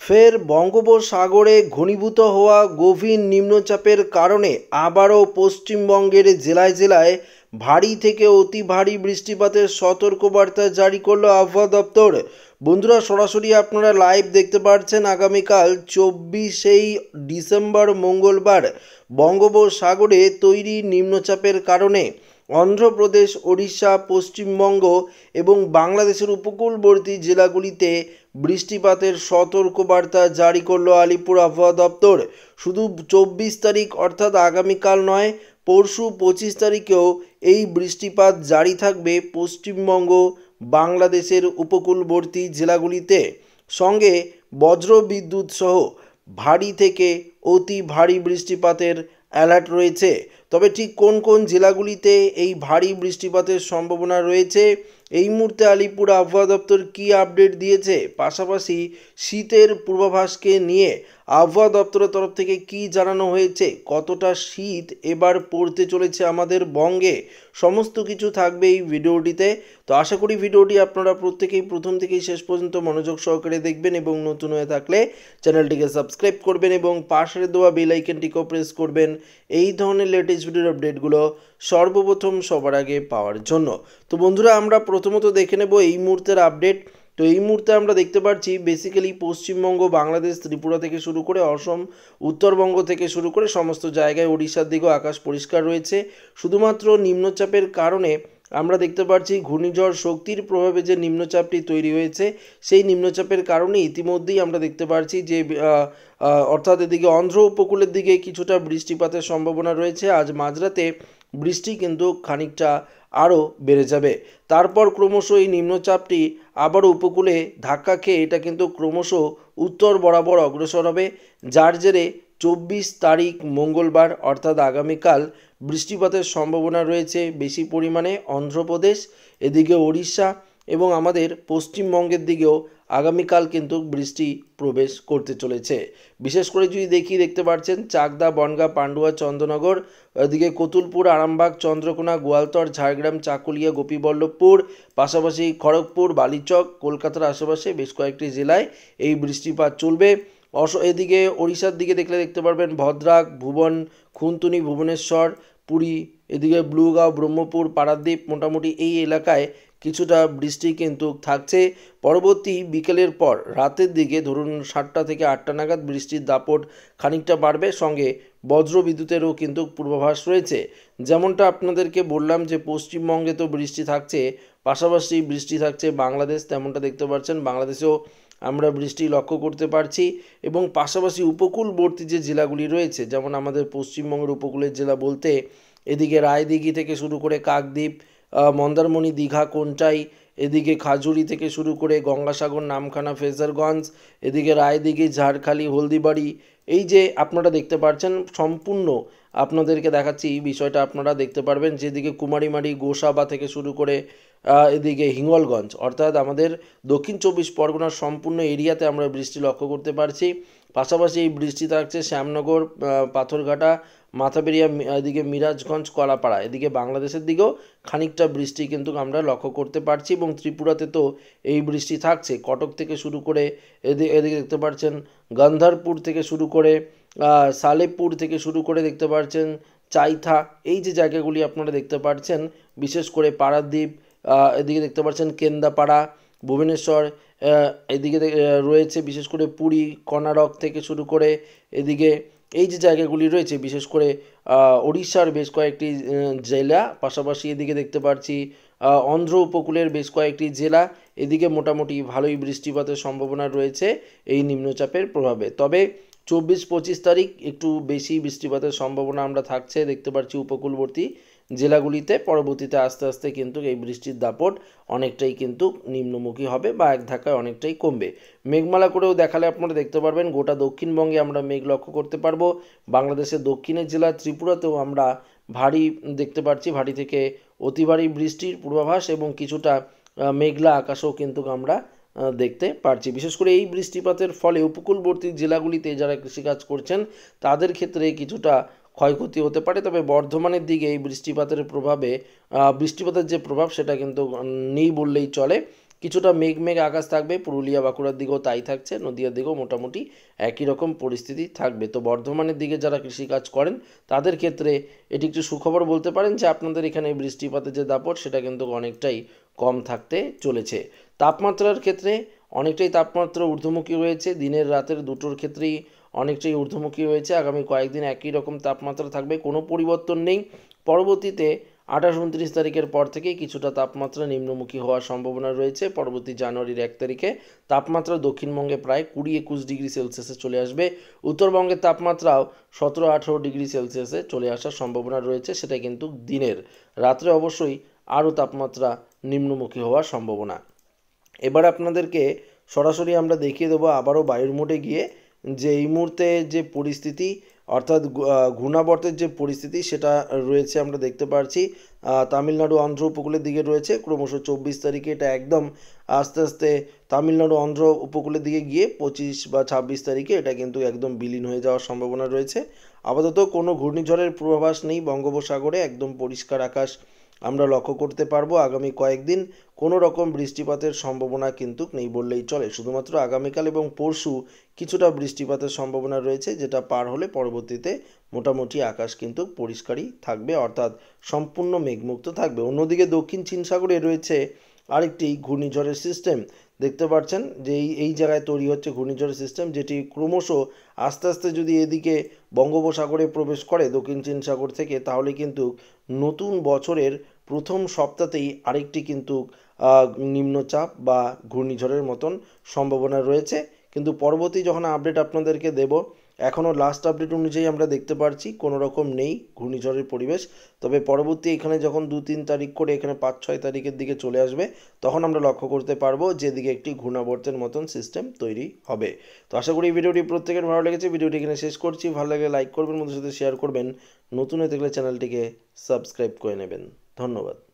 ফের বঙ্গোপসাগরে ঘনীভূত হওয়া গভীর নিম্নচাপের কারণে আবারও পশ্চিমবঙ্গের জেলায় জেলায় ভারী থেকে অতি ভারী বৃষ্টিপাতের সতর্কবার্তা জারি করলো আবহাওয়া দপ্তর। বন্ধুরা, সরাসরি আপনারা লাইভ দেখতে পাচ্ছেন আগামীকাল 24শে ডিসেম্বর মঙ্গলবার বঙ্গোপসাগরে তৈরি নিম্নচাপের কারণে অন্ধ্রপ্রদেশ, ওড়িশা, পশ্চিমবঙ্গ এবং বাংলাদেশের উপকূলবর্তী জেলাগুলিতে বৃষ্টিপাতের সতর্কবার্তা জারি করলো আলিপুর আবহাওয়া দপ্তর। শুধু 24 তারিখ অর্থাৎ আগামীকাল নয়, পরশু 25 তারিখেও এই বৃষ্টিপাত জারি থাকবে পশ্চিমবঙ্গ, বাংলাদেশের উপকূলবর্তী জেলাগুলিতে। সঙ্গে বজ্র বিদ্যুৎ সহ ভারী থেকে অতি ভারী বৃষ্টিপাতের অ্যালার্ট রয়েছে। তবে ঠিক কোন কোন জেলাগুলিতে এই ভারী বৃষ্টিপাতের সম্ভাবনা রয়েছে, এই মুহূর্তে আলিপুর আবহাওয়া দপ্তর কী আপডেট দিয়েছে, পাশাপাশি শীতের পূর্বাভাসকে নিয়ে আবহাওয়া দপ্তরের তরফ থেকে কী জানানো হয়েছে, কতটা শীত এবার পড়তে চলেছে আমাদের বঙ্গে, সমস্ত কিছু থাকবে এই ভিডিওটিতে। তো আশা করি ভিডিওটি আপনারা প্রত্যেকেই প্রথম থেকেই শেষ পর্যন্ত মনোযোগ সহকারে দেখবেন এবং নতুন হয়ে থাকলে চ্যানেলটিকে সাবস্ক্রাইব করবেন এবং পাশের দেওয়া বেল আইকনটিকেও প্রেস করবেন এই ধরনের লেটেস্ট ভিডিওর আপডেটগুলো সর্বপ্রথম সবার আগে পাওয়ার জন্য। তো বন্ধুরা, আমরা প্রথমত দেখে নেব এই মুহূর্তের আপডেট। তো এই মুহূর্তে আমরা দেখতে পাচ্ছি বেসিক্যালি পশ্চিমবঙ্গ, বাংলাদেশ, ত্রিপুরা থেকে শুরু করে অসম, উত্তরবঙ্গ থেকে শুরু করে সমস্ত জায়গায়, ওড়িশার দিকেও আকাশ পরিষ্কার রয়েছে। শুধুমাত্র নিম্নচাপের কারণে আমরা দেখতে পাচ্ছি ঘূর্ণিঝড় শক্তির প্রভাবে যে নিম্নচাপটি তৈরি হয়েছে, সেই নিম্নচাপের কারণে ইতিমধ্যেই আমরা দেখতে পাচ্ছি যে অর্থাৎ এদিকে অন্ধ্র উপকূলের দিকে কিছুটা বৃষ্টিপাতের সম্ভাবনা রয়েছে। আজ মাঝরাতে বৃষ্টি কিন্তু খানিকটা আরও বেড়ে যাবে। তারপর ক্রমশ এই নিম্নচাপটি আবারও উপকূলে ধাক্কা খেয়ে এটা কিন্তু ক্রমশ উত্তর বরাবর অগ্রসর হবে, যার জেরে 24 তারিখ মঙ্গলবার অর্থাৎ আগামীকাল বৃষ্টিপাতের সম্ভাবনা রয়েছে বেশি পরিমাণে অন্ধ্রপ্রদেশ, এদিকে ওড়িশা এবং আমাদের পশ্চিমবঙ্গের দিকেও আগামীকাল কিন্তু বৃষ্টি প্রবেশ করতে চলেছে। বিশেষ করে যদি দেখতে পাচ্ছেন চাকদা, বনগাঁ, পান্ডুয়া, চন্দ্রনগর, এদিকে কতুলপুর, আরামবাগ, চন্দ্রকোনা, গোয়ালতর, ঝাড়গ্রাম, চাকুলিয়া, গোপীবল্লভপুর, পাশাপাশি খড়গপুর, বালিচক, কলকাতার আশেপাশে বেশ কয়েকটি জেলায় এই বৃষ্টিপাত চলবে। এদিকে ওড়িশার দিকে দেখতে পারবেন ভদ্রাক, ভুবন, খুনতুনি, ভুবনেশ্বর, পুরী, এদিকে ব্লুগাঁও, ব্রহ্মপুর, পারাদ্বীপ, মোটামুটি এই এলাকায় কিছুটা বৃষ্টি কিন্তু থাকছে। পরবর্তী বিকেলের পর রাতের দিকে ধরুন 7টা থেকে 8টা নাগাদ বৃষ্টির দাপট খানিকটা বাড়বে, সঙ্গে বজ্র বিদ্যুতেরও কিন্তু পূর্বাভাস রয়েছে। যেমনটা আপনাদেরকে বললাম যে পশ্চিমবঙ্গে তো বৃষ্টি থাকছে, পাশাপাশি বৃষ্টি থাকছে বাংলাদেশ, তেমনটা দেখতে পাচ্ছেন বাংলাদেশেও আমরা বৃষ্টি লক্ষ্য করতে পারছি। এবং পাশাপাশি উপকূলবর্তী যে জেলাগুলি রয়েছে, যেমন আমাদের পশ্চিমবঙ্গের উপকূলের জেলা বলতে এদিকে রায়দিঘি থেকে শুরু করে কাকদ্বীপ, মন্দারমণি, দীঘা, কোন্টাই, এদিকে খাজুরি থেকে শুরু করে গঙ্গাসাগর, নামখানা, ফ্রেজারগঞ্জ, এদিকে রায়দিঘি, ঝাড়খালি, হলদিবাড়ি, এই যে আপনারা দেখতে পাচ্ছেন সম্পূর্ণ আপনাদেরকে দেখাচ্ছি এই বিষয়টা আপনারা দেখতে পারবেন, যেদিকে কুমারীমারি, গোসাবা থেকে শুরু করে এদিকে হিঙ্গলগঞ্জ, অর্থাৎ আমাদের দক্ষিণ 24 পরগনার সম্পূর্ণ এরিয়াতে আমরা বৃষ্টি লক্ষ্য করতে পারছি। পাশাপাশি এই বৃষ্টি থাকছে শ্যামনগর, পাথরঘাটা, মাথাবেরিয়া, এদিকে মিরাজগঞ্জ, কলাপাড়া, এদিকে বাংলাদেশের দিকেও খানিকটা বৃষ্টি কিন্তু আমরা লক্ষ্য করতে পারছি। এবং ত্রিপুরাতে তো এই বৃষ্টি থাকছে, কটক থেকে শুরু করে এদিকে দেখতে পাচ্ছেন গান্ধারপুর থেকে শুরু করে সালেপুর থেকে শুরু করে দেখতে পাচ্ছেন চাইথা, এই যে জায়গাগুলি আপনারা দেখতে পাচ্ছেন, বিশেষ করে পারাদ্বীপ, এদিকে দেখতে পাচ্ছেন কেন্দাপাড়া, ভুবনেশ্বর, এদিকে রয়েছে বিশেষ করে পুরী, কর্ণাটক থেকে শুরু করে এদিকে এই যে জায়গাগুলি রয়েছে, বিশেষ করে ওড়িশার বেশ কয়েকটি জেলা, পাশাপাশি এদিকে দেখতে পাচ্ছি অন্ধ্র উপকূলের বেশ কয়েকটি জেলা, এদিকে মোটামুটি ভালোই বৃষ্টিপাতের সম্ভাবনা রয়েছে এই নিম্নচাপের প্রভাবে। তবে 24-25 তারিখ একটু বেশি বৃষ্টিপাতের সম্ভাবনা আমরা থাকছে দেখতে পাচ্ছি উপকূলবর্তী জেলাগুলিতে। পরবর্তীতে আস্তে আস্তে কিন্তু এই বৃষ্টির দাপট অনেকটাই কিন্তু নিম্নমুখী হবে বা এক ধাক্কায় অনেকটাই কমবে। মেঘমালা করেও দেখালে আপনারা দেখতে পারবেন গোটা দক্ষিণবঙ্গে আমরা মেঘ লক্ষ্য করতে পারবো। বাংলাদেশের দক্ষিণের জেলা ত্রিপুরাতেও আমরা ভারী দেখতে পাচ্ছি, ভারী থেকে অতি ভারী বৃষ্টির পূর্বাভাস এবং কিছুটা মেঘলা আকাশও কিন্তু আমরা দেখতে পারছি। বিশেষ করে এই বৃষ্টিপাতের ফলে উপকূলবর্তী জেলাগুলিতে যারা কৃষিকাজ করছেন তাদের ক্ষেত্রে কিছুটা ক্ষয়ক্ষতি হতে পারে। তবে বর্ধমানের দিকে এই বৃষ্টিপাতের যে প্রভাব সেটা কিন্তু নেই বললেই চলে। কিছুটা মেঘ মেঘ আকাশ থাকবে, পুরুলিয়া বাঁকুড়ার দিকেও তাই থাকছে, নদিয়ার দিকেও মোটামুটি একই রকম পরিস্থিতি থাকবে। তো বর্ধমানের দিকে যারা কৃষিকাজ করেন তাদের ক্ষেত্রে এটি একটি সুখবর বলতে পারেন যে আপনাদের এখানে বৃষ্টিপাতের যে দাপট সেটা কিন্তু অনেকটাই কম থাকতে চলেছে। তাপমাত্রার ক্ষেত্রে অনেকটাই তাপমাত্রা ঊর্ধ্বমুখী রয়েছে, দিনের রাতের দুটোর ক্ষেত্রেই অনেকটাই ঊর্ধ্বমুখী হয়েছে। আগামী কয়েকদিন একই রকম তাপমাত্রা থাকবে, কোনো পরিবর্তন নেই। পরবর্তীতে 28-29 তারিখের পর থেকেই কিছুটা তাপমাত্রা নিম্নমুখী হওয়ার সম্ভাবনা রয়েছে। পরবর্তী জানুয়ারির 1 তারিখে তাপমাত্রা দক্ষিণবঙ্গে প্রায় 20-21 ডিগ্রি সেলসিয়াসে চলে আসবে। উত্তরবঙ্গের তাপমাত্রাও 17-18 ডিগ্রি সেলসিয়াসে চলে আসার সম্ভাবনা রয়েছে, সেটা কিন্তু দিনের। রাত্রে অবশ্যই আরও তাপমাত্রা নিম্নমুখী হওয়ার সম্ভাবনা। এবার আপনাদেরকে সরাসরি আমরা দেখিয়ে দেবো আবারও বায়ুর মোডে গিয়ে যে এই মুহূর্তে যে পরিস্থিতি, অর্থাৎ ঘূর্ণাবর্তের যে পরিস্থিতি সেটা রয়েছে আমরা দেখতে পাচ্ছি। তামিলনাড়ু অন্ধ্র উপকূলের দিকে রয়েছে, ক্রমশ 24 তারিখে এটা একদম আস্তে আস্তে তামিলনাড়ু অন্ধ্র উপকূলের দিকে গিয়ে 25 বা 26 তারিখে এটা কিন্তু একদম বিলীন হয়ে যাওয়ার সম্ভাবনা রয়েছে। আপাতত কোনো ঘূর্ণিঝড়ের পূর্বাভাস নেই বঙ্গোপসাগরে, একদম পরিষ্কার আকাশ আমরা লক্ষ্য করতে পারবো। আগামী কয়েকদিন কোনো রকম বৃষ্টিপাতের সম্ভাবনা কিন্তু নেই বললেই চলে। শুধুমাত্র আগামীকাল এবং পরশু কিছুটা বৃষ্টিপাতের সম্ভাবনা রয়েছে, যেটা পার হলে পরবর্তীতে মোটামুটি আকাশ কিন্তু পরিষ্কারই থাকবে, অর্থাৎ সম্পূর্ণ মেঘমুক্ত থাকবে। অন্যদিকে দক্ষিণ চীন সাগরে রয়েছে আরেকটি ঘূর্ণিঝড়ের সিস্টেম। দেখতে পাচ্ছেন যে এই জায়গায় তৈরি হচ্ছে ঘূর্ণিঝড়ের সিস্টেম, যেটি ক্রমশ আস্তে আস্তে যদি এদিকে বঙ্গোপসাগরে প্রবেশ করে দক্ষিণ চীন সাগর থেকে, তাহলে কিন্তু নতুন বছরের প্রথম সপ্তাহতেই আরেকটি কিন্তু নিম্নচাপ বা ঘূর্ণিঝড়ের মতন সম্ভাবনা রয়েছে। কিন্তু পরবর্তী যখন আপডেট আপনাদেরকে দেব, এখনও লাস্ট আপডেট অনুযায়ী আমরা দেখতে পাচ্ছি কোনো রকম নেই ঘূর্ণিঝড়ের পরিবেশ। তবে পরবর্তী এখানে যখন 2-3 তারিখ করে এখানে 5-6 তারিখের দিকে চলে আসবে, তখন আমরা লক্ষ্য করতে পারবো যেদিকে একটি ঘূর্ণাবর্তের মতন সিস্টেম তৈরি হবে। তো আশা করি ভিডিওটি প্রত্যেকের ভালো লেগেছে। ভিডিওটি এখানে শেষ করছি। ভালো লাগলে লাইক করবেন, বন্ধুদের সাথে শেয়ার করবেন, নতুন হয়ে থাকলে চ্যানেলটিকে সাবস্ক্রাইব করে নেবেন। ধন্যবাদ।